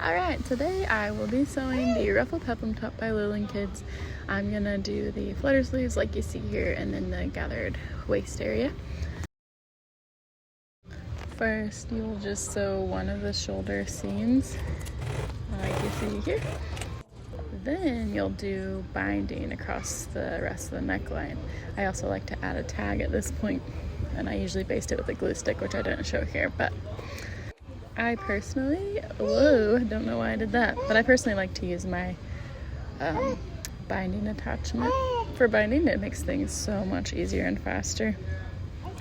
Alright, today I will be sewing the Ruffle Peplum top by Lowland Kids. I'm gonna do the flutter sleeves like you see here and then the gathered waist area. First, you'll just sew one of the shoulder seams like you see here. Then you'll do binding across the rest of the neckline. I also like to add a tag at this point, and I usually baste it with a glue stick, which I didn't show here, but I personally, don't know why I did that, but I personally like to use my binding attachment for binding. It makes things so much easier and faster.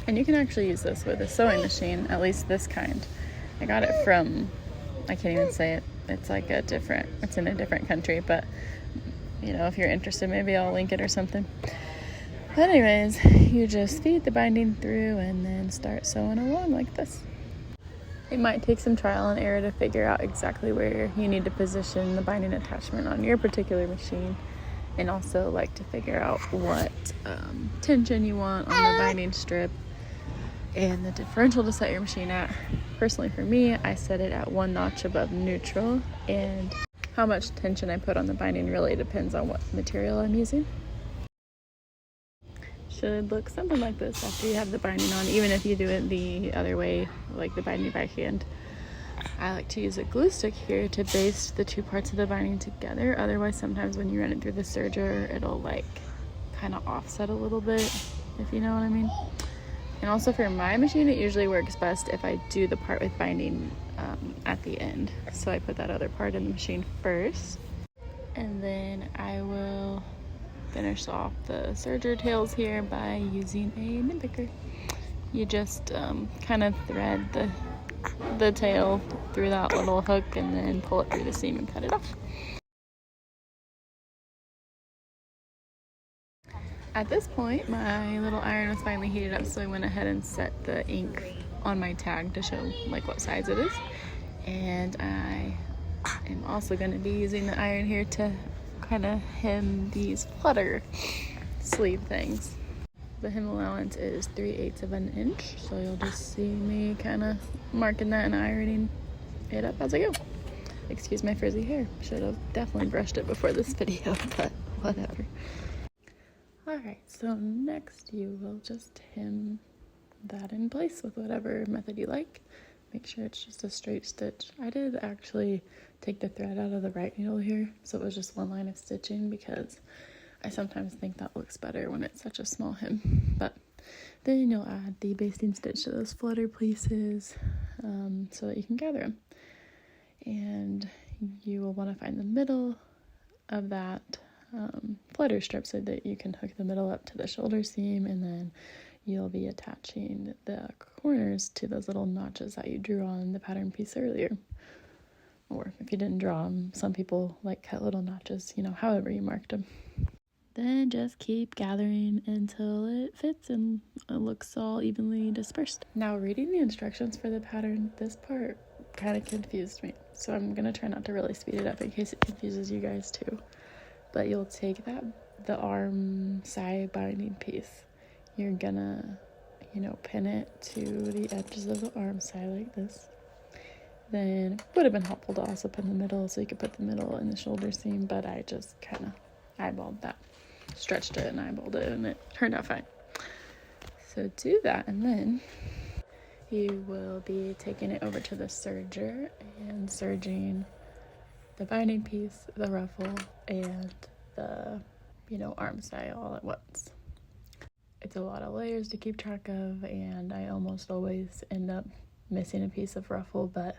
And you can actually use this with a sewing machine, at least this kind. I got it from, I can't even say it. It's like it's in a different country, but you know, if you're interested, maybe I'll link it or something. But anyways, you just feed the binding through and then start sewing along like this. It might take some trial and error to figure out exactly where you need to position the binding attachment on your particular machine, and also like to figure out what tension you want on the binding strip and the differential to set your machine at. Personally for me, I set it at 1 notch above neutral, and how much tension I put on the binding really depends on what material I'm using. Should look something like this after you have the binding on, even if you do it the other way, like the binding by hand. I like to use a glue stick here to baste the two parts of the binding together. Otherwise, sometimes when you run it through the serger, it'll like kind of offset a little bit, if you know what I mean. And also for my machine, it usually works best if I do the part with binding at the end. So I put that other part in the machine first, and then I will finish off the serger tails here by using a nitpicker. You just kind of thread the tail through that little hook and then pull it through the seam and cut it off. At this point, my little iron was finally heated up, so I went ahead and set the ink on my tag to show like what size it is. And I am also going to be using the iron here to kind of hem these flutter sleeve things. The hem allowance is 3/8 of an inch, so you'll just see me kind of marking that and ironing it up as I go. Excuse my frizzy hair. Should have definitely brushed it before this video, but whatever. Alright, so next you will just hem that in place with whatever method you like. Make sure it's just a straight stitch. I did actually take the thread out of the right needle here, so it was just one line of stitching, because I sometimes think that looks better when it's such a small hem. But then you'll add the basting stitch to those flutter pieces so that you can gather them. And you will want to find the middle of that flutter strip so that you can hook the middle up to the shoulder seam, and then you'll be attaching the corners to those little notches that you drew on the pattern piece earlier. Or if you didn't draw them, some people like cut little notches, you know, however you marked them. Then just keep gathering until it fits and it looks all evenly dispersed. Now, reading the instructions for the pattern, this part kind of confused me, so I'm gonna try not to really speed it up in case it confuses you guys too. But you'll take the arm side binding piece, you're gonna, pin it to the edges of the arm side like this. Then it would have been helpful to also pin the middle, so you could put the middle in the shoulder seam, but I just kind of eyeballed that, stretched it and eyeballed it, and it turned out fine. So do that, and then you will be taking it over to the serger and serging the binding piece, the ruffle, and the arm side all at once. It's a lot of layers to keep track of, and I almost always end up missing a piece of ruffle, but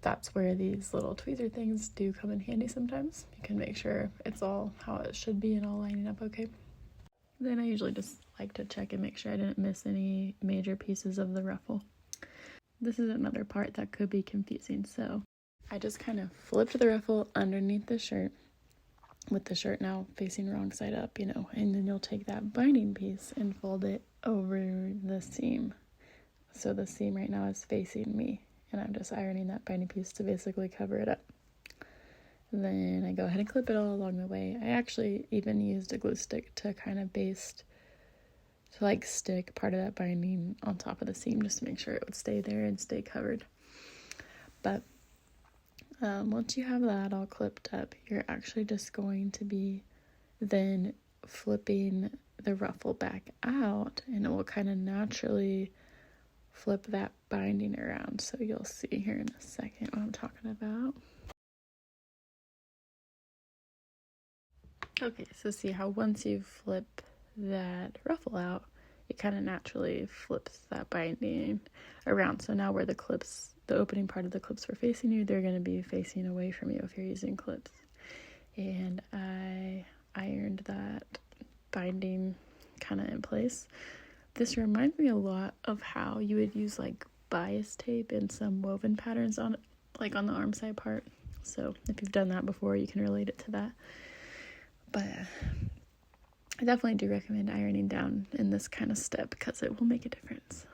that's where these little tweezer things do come in handy sometimes. You can make sure it's all how it should be and all lining up okay. Then I usually just like to check and make sure I didn't miss any major pieces of the ruffle. This is another part that could be confusing, so I just kind of flipped the ruffle underneath the shirt, with the shirt now facing wrong side up, and then you'll take that binding piece and fold it over the seam. So the seam right now is facing me, and I'm just ironing that binding piece to basically cover it up. Then I go ahead and clip it all along the way. I actually even used a glue stick to kind of stick part of that binding on top of the seam just to make sure it would stay there and stay covered. But Once you have that all clipped up, you're actually just going to be then flipping the ruffle back out, and it will kind of naturally flip that binding around. So you'll see here in a second what I'm talking about. Okay, so see how once you flip that ruffle out, it kind of naturally flips that binding around. So now where the clips, the opening part of the clips were facing you, they're going to be facing away from you if you're using clips. And I ironed that binding kind of in place. This reminds me a lot of how you would use like bias tape in some woven patterns on, like on the arm side part. So if you've done that before, you can relate it to that. But I definitely do recommend ironing down in this kind of step because it will make a difference.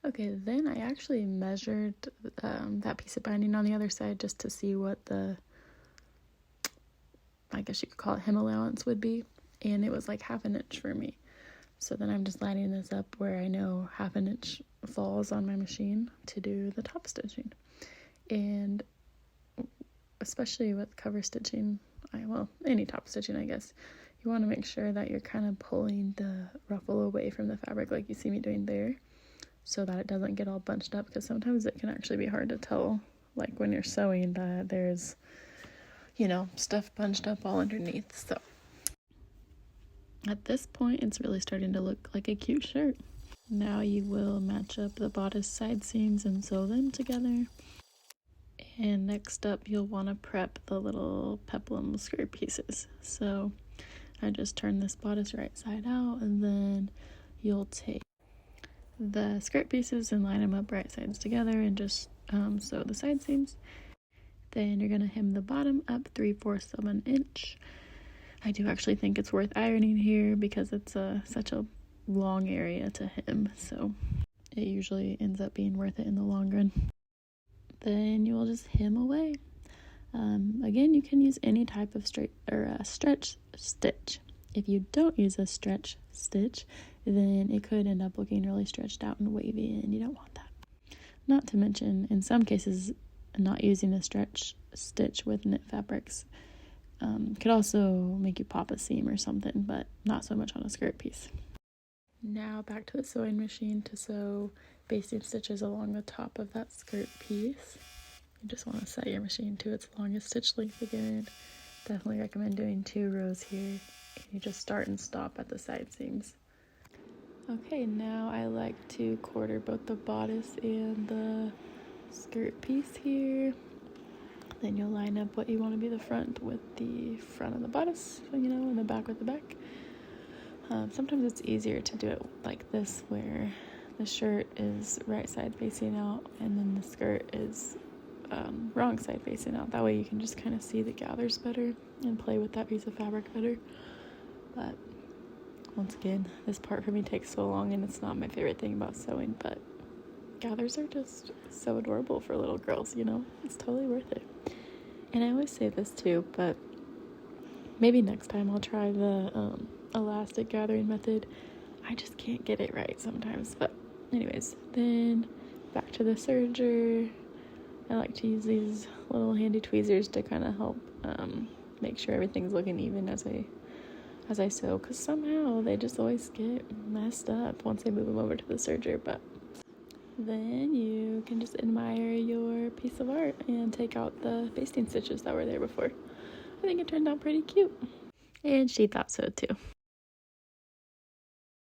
Okay, then I actually measured that piece of binding on the other side just to see what the, I guess you could call it, hem allowance would be. And it was like 1/2 inch for me. So then I'm just lining this up where I know 1/2 inch falls on my machine to do the top stitching. And especially with cover stitching, any top stitching, I guess, you want to make sure that you're kind of pulling the ruffle away from the fabric like you see me doing there, so that it doesn't get all bunched up, because sometimes it can actually be hard to tell, like when you're sewing, that there's, stuff bunched up all underneath. So at this point, it's really starting to look like a cute shirt. Now you will match up the bodice side seams and sew them together. And next up, you'll want to prep the little peplum skirt pieces. So I just turn this bodice right side out, and then you'll take the skirt pieces and line them up right sides together and just sew the side seams. Then you're going to hem the bottom up 3/4 of an inch. I do actually think it's worth ironing here because it's such a long area to hem, so it usually ends up being worth it in the long run. Then you will just hem away. Again, you can use any type of stretch stitch. If you don't use a stretch stitch, then it could end up looking really stretched out and wavy, and you don't want that. Not to mention, in some cases, not using a stretch stitch with knit fabrics could also make you pop a seam or something, but not so much on a skirt piece. Now back to the sewing machine to sew basting stitches along the top of that skirt piece. You just want to set your machine to its longest stitch length again. Definitely recommend doing 2 rows here. You just start and stop at the side seams. Okay, now I like to quarter both the bodice and the skirt piece here. Then you'll line up what you want to be the front with the front of the bodice, and the back with the back. Sometimes it's easier to do it like this, where the shirt is right side facing out and then the skirt is wrong side facing out. That way you can just kind of see the gathers better and play with that piece of fabric better. But once again, this part for me takes so long, and it's not my favorite thing about sewing, but gathers are just so adorable for little girls, It's totally worth it. And I always say this too, but maybe next time I'll try the elastic gathering method. I just can't get it right sometimes. But anyways, then back to the serger. I like to use these little handy tweezers to kind of help make sure everything's looking even as I sew, because somehow they just always get messed up once I move them over to the serger. But then you can just admire your piece of art and take out the basting stitches that were there before. I think it turned out pretty cute, and she thought so too.